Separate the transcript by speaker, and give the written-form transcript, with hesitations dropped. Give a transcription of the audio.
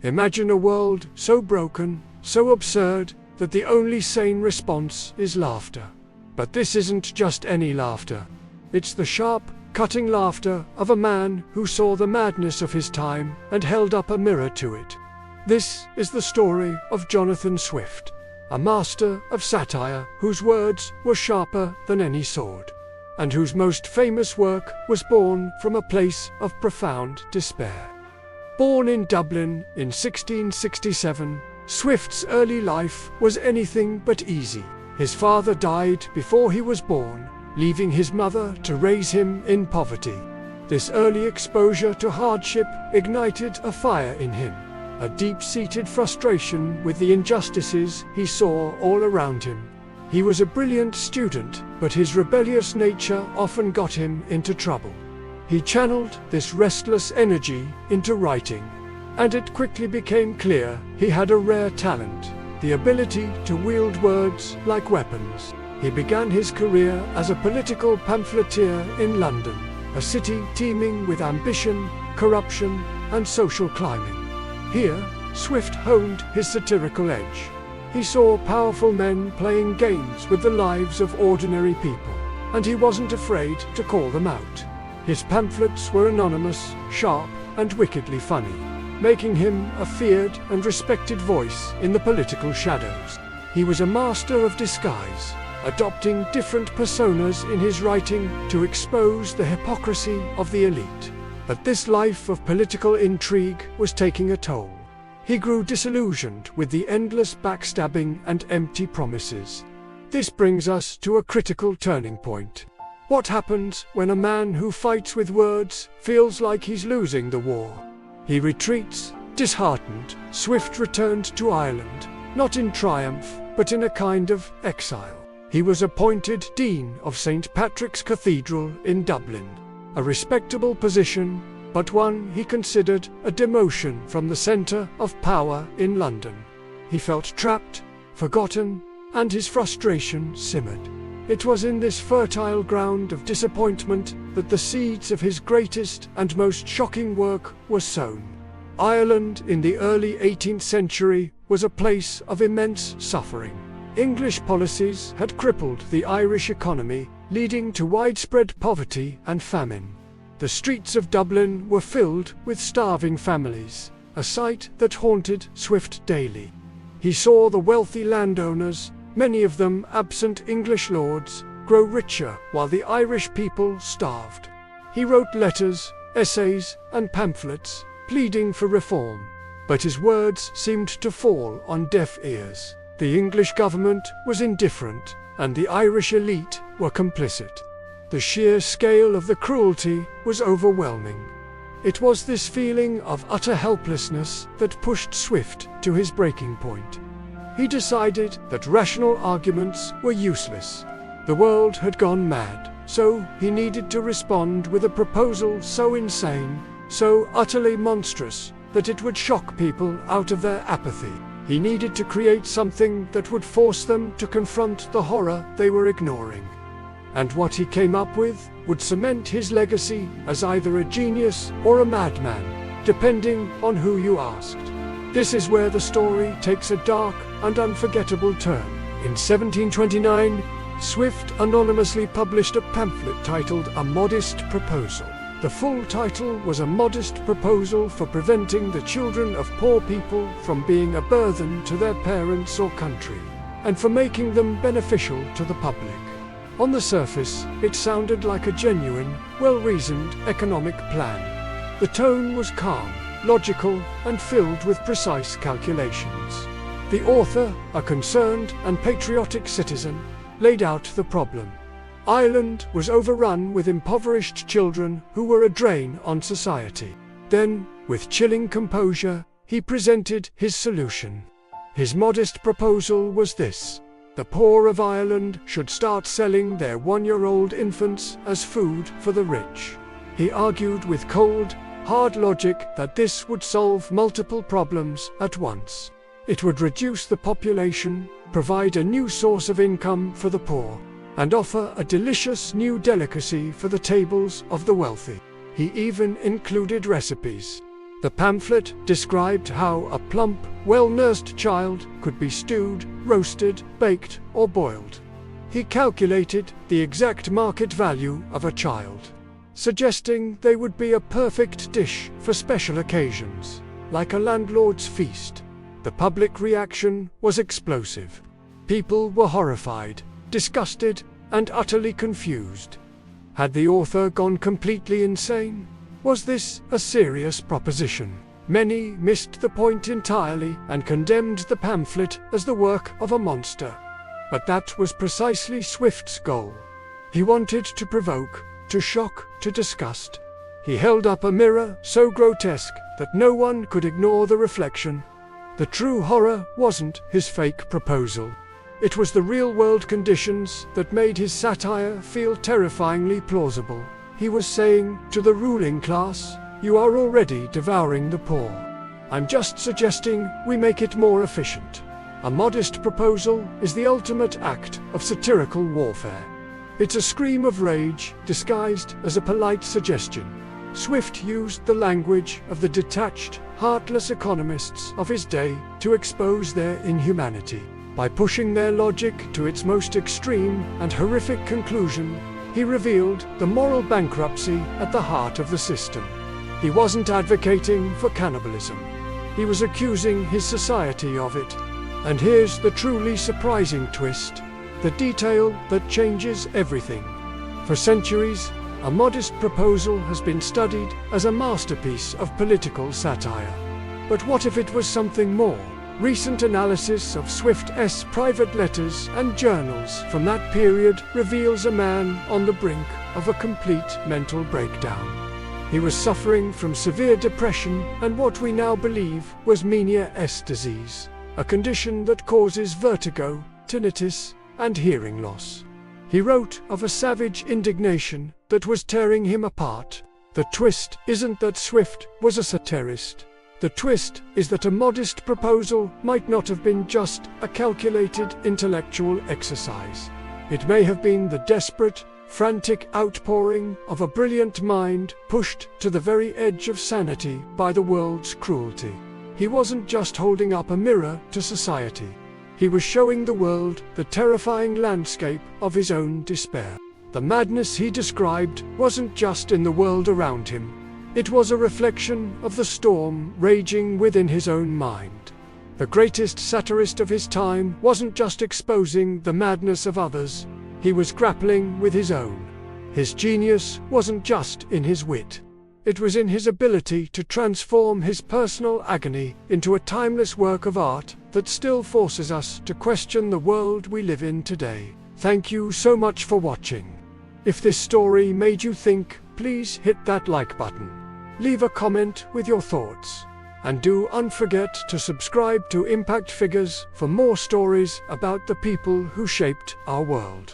Speaker 1: Imagine a world so broken, so absurd, that the only sane response is laughter. But this isn't just any laughter. It's the sharp, cutting laughter of a man who saw the madness of his time and held up a mirror to it. This is the story of Jonathan Swift, a master of satire whose words were sharper than any sword, and whose most famous work was born from a place of profound despair. Born in Dublin in 1667, Swift's early life was anything but easy. His father died before he was born, leaving his mother to raise him in poverty. This early exposure to hardship ignited a fire in him, a deep-seated frustration with the injustices he saw all around him. He was a brilliant student, but his rebellious nature often got him into trouble. He channeled this restless energy into writing, and it quickly became clear he had a rare talent, the ability to wield words like weapons. He began his career as a political pamphleteer in London, a city teeming with ambition, corruption, and social climbing. Here, Swift honed his satirical edge. He saw powerful men playing games with the lives of ordinary people, and he wasn't afraid to call them out. His pamphlets were anonymous, sharp, and wickedly funny, making him a feared and respected voice in the political shadows. He was a master of disguise, adopting different personas in his writing to expose the hypocrisy of the elite. But this life of political intrigue was taking a toll. He grew disillusioned with the endless backstabbing and empty promises. This brings us to a critical turning point. What happens when a man who fights with words feels like he's losing the war? He retreats, disheartened. Swift returned to Ireland, not in triumph, but in a kind of exile. He was appointed Dean of St. Patrick's Cathedral in Dublin, a respectable position, but one he considered a demotion from the centre of power in London. He felt trapped, forgotten, and his frustration simmered. It was in this fertile ground of disappointment that the seeds of his greatest and most shocking work were sown. Ireland in the early 18th century was a place of immense suffering. English policies had crippled the Irish economy, leading to widespread poverty and famine. The streets of Dublin were filled with starving families, a sight that haunted Swift daily. He saw the wealthy landowners, many of them absent English lords, grow richer while the Irish people starved. He wrote letters, essays, and pamphlets, pleading for reform, but his words seemed to fall on deaf ears. The English government was indifferent, and the Irish elite were complicit. The sheer scale of the cruelty was overwhelming. It was this feeling of utter helplessness that pushed Swift to his breaking point. He decided that rational arguments were useless. The world had gone mad, so he needed to respond with a proposal so insane, so utterly monstrous, that it would shock people out of their apathy. He needed to create something that would force them to confront the horror they were ignoring. And what he came up with would cement his legacy as either a genius or a madman, depending on who you asked. This is where the story takes a dark and unforgettable turn. In 1729, Swift anonymously published a pamphlet titled A Modest Proposal. The full title was A Modest Proposal for Preventing the Children of Poor People from Being a Burthen to Their Parents or Country, and for Making Them Beneficial to the Public. On the surface, it sounded like a genuine, well-reasoned economic plan. The tone was calm, logical, and filled with precise calculations. The author, a concerned and patriotic citizen, laid out the problem. Ireland was overrun with impoverished children who were a drain on society. Then, with chilling composure, he presented his solution. His modest proposal was this: the poor of Ireland should start selling their one-year-old infants as food for the rich. He argued with cold, hard logic that this would solve multiple problems at once. It would reduce the population, provide a new source of income for the poor, and offer a delicious new delicacy for the tables of the wealthy. He even included recipes. The pamphlet described how a plump, well-nursed child could be stewed, roasted, baked, or boiled. He calculated the exact market value of a child, suggesting they would be a perfect dish for special occasions, like a landlord's feast. The public reaction was explosive. People were horrified, disgusted, and utterly confused. Had the author gone completely insane? Was this a serious proposition? Many missed the point entirely and condemned the pamphlet as the work of a monster. But that was precisely Swift's goal. He wanted to provoke, to shock, to disgust. He held up a mirror so grotesque that no one could ignore the reflection. The true horror wasn't his fake proposal. It was the real-world conditions that made his satire feel terrifyingly plausible. He was saying to the ruling class, "You are already devouring the poor. I'm just suggesting we make it more efficient." A modest proposal is the ultimate act of satirical warfare. It's a scream of rage disguised as a polite suggestion. Swift used the language of the detached, heartless economists of his day to expose their inhumanity. By pushing their logic to its most extreme and horrific conclusion, he revealed the moral bankruptcy at the heart of the system. He wasn't advocating for cannibalism. He was accusing his society of it. And here's the truly surprising twist, the detail that changes everything. For centuries, a modest proposal has been studied as a masterpiece of political satire. But what if it was something more? Recent analysis of Swift's private letters and journals from that period reveals a man on the brink of a complete mental breakdown. He was suffering from severe depression and what we now believe was Meniere's disease, a condition that causes vertigo, tinnitus, and hearing loss. He wrote of a savage indignation that was tearing him apart. The twist isn't that Swift was a satirist. The twist is that a modest proposal might not have been just a calculated intellectual exercise. It may have been the desperate, frantic outpouring of a brilliant mind pushed to the very edge of sanity by the world's cruelty. He wasn't just holding up a mirror to society. He was showing the world the terrifying landscape of his own despair. The madness he described wasn't just in the world around him. It was a reflection of the storm raging within his own mind. The greatest satirist of his time wasn't just exposing the madness of others, he was grappling with his own. His genius wasn't just in his wit. It was in his ability to transform his personal agony into a timeless work of art that still forces us to question the world we live in today. Thank you so much for watching. If this story made you think, please hit that like button. Leave a comment with your thoughts. And don't forget to subscribe to Impact Figures for more stories about the people who shaped our world.